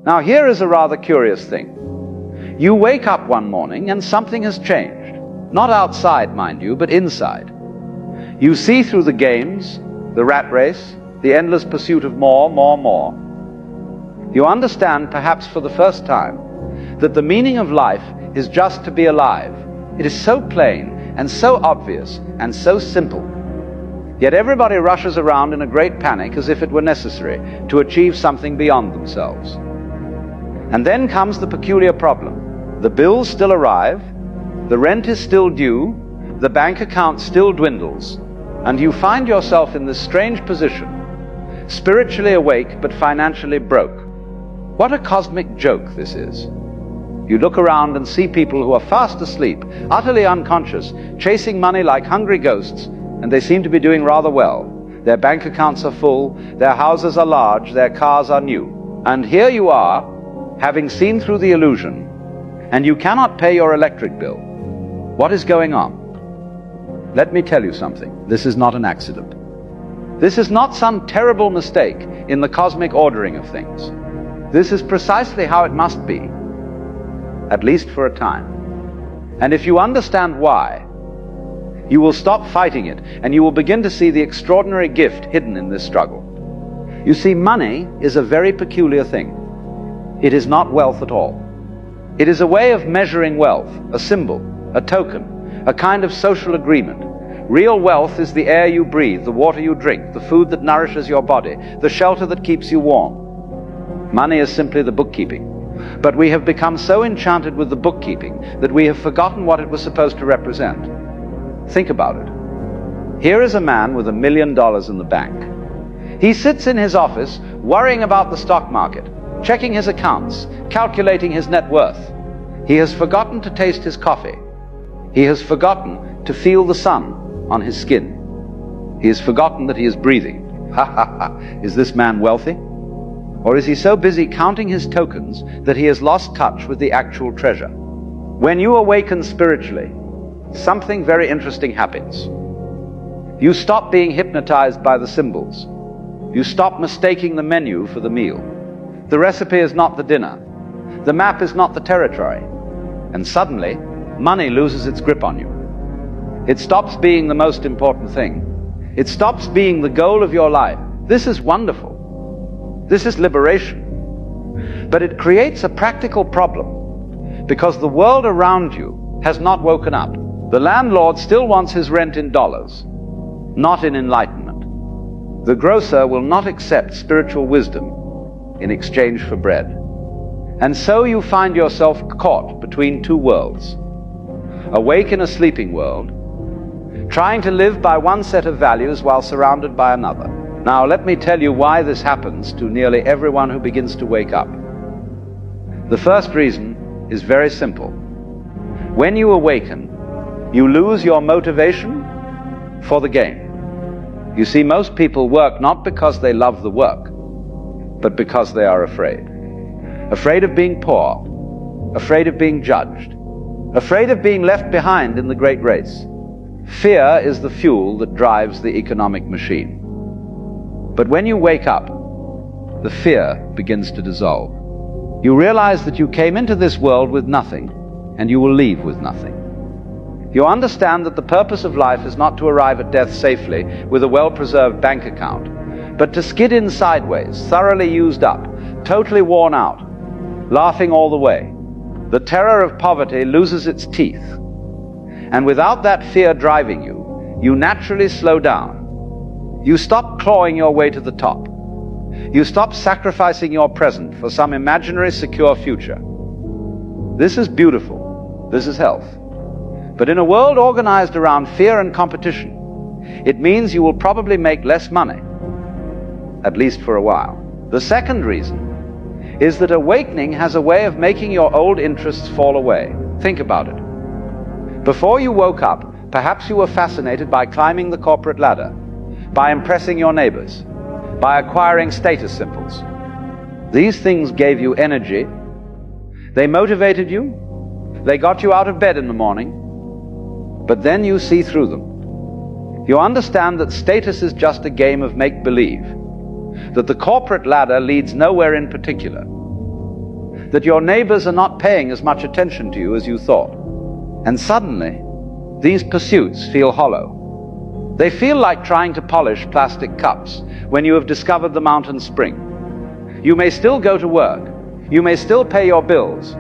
Now here is a rather curious thing. You wake up one morning and something has changed. Not outside, mind you, but inside. You see through the games, the rat race, the endless pursuit of more. You understand, perhaps for the first time, that the meaning of life is just to be alive. It is so plain and so obvious and so simple. Yet everybody rushes around in a great panic as if it were necessary to achieve something beyond themselves. And then comes the peculiar problem. The bills still arrive, the rent is still due, the bank account still dwindles, and you find yourself in this strange position, spiritually awake but financially broke. What a cosmic joke this is. You look around and see people who are fast asleep, utterly unconscious, chasing money like hungry ghosts, and they seem to be doing rather well. Their bank accounts are full, their houses are large, their cars are new. And here you are, having seen through the illusion, and you cannot pay your electric bill. What is going on? Let me tell you something. This is not an accident. This is not some terrible mistake in the cosmic ordering of things. This is precisely how it must be, at least for a time. And if you understand why, you will stop fighting it, and you will begin to see the extraordinary gift hidden in this struggle. You see, money is a very peculiar thing. It is not wealth at all. It is a way of measuring wealth, a symbol, a token, a kind of social agreement. Real wealth is the air you breathe, the water you drink, the food that nourishes your body, the shelter that keeps you warm. Money is simply the bookkeeping. But we have become so enchanted with the bookkeeping that we have forgotten what it was supposed to represent. Think about it. Here is a man with $1 million in the bank. He sits in his office worrying about the stock market, checking his accounts, calculating his net worth. He has forgotten to taste his coffee. He has forgotten to feel the sun on his skin. He has forgotten that he is breathing. Ha ha ha. Is this man wealthy? Or is he so busy counting his tokens that he has lost touch with the actual treasure? When you awaken spiritually, something very interesting happens. You stop being hypnotized by the symbols. You stop mistaking the menu for the meal. The recipe is not the dinner. The map is not the territory. And suddenly, money loses its grip on you. It stops being the most important thing. It stops being the goal of your life. This is wonderful. This is liberation. But it creates a practical problem because the world around you has not woken up. The landlord still wants his rent in dollars, not in enlightenment. The grocer will not accept spiritual wisdom in exchange for bread. And so you find yourself caught between two worlds. Awake in a sleeping world, trying to live by one set of values while surrounded by another. Now let me tell you why this happens to nearly everyone who begins to wake up. The first reason is very simple. When you awaken, you lose your motivation for the game. You see, most people work not because they love the work, but because they are afraid. Afraid of being poor, afraid of being judged, afraid of being left behind in the great race. Fear is the fuel that drives the economic machine. But when you wake up, the fear begins to dissolve. You realize that you came into this world with nothing, and you will leave with nothing. You understand that the purpose of life is not to arrive at death safely with a well-preserved bank account, but to skid in sideways, thoroughly used up, totally worn out, laughing all the way. The terror of poverty loses its teeth. And without that fear driving you, you naturally slow down. You stop clawing your way to the top. You stop sacrificing your present for some imaginary secure future. This is beautiful. This is health. But in a world organized around fear and competition, it means you will probably make less money, at least for a while. The second reason is that awakening has a way of making your old interests fall away. Think about it. Before you woke up, perhaps you were fascinated by climbing the corporate ladder, by impressing your neighbors, by acquiring status symbols. These things gave you energy. They motivated you. They got you out of bed in the morning. But then you see through them. You understand that status is just a game of make-believe, that the corporate ladder leads nowhere in particular. that your neighbors are not paying as much attention to you as you thought. And suddenly, these pursuits feel hollow. They feel like trying to polish plastic cups when you have discovered the mountain spring. You may still go to work, you may still pay your bills,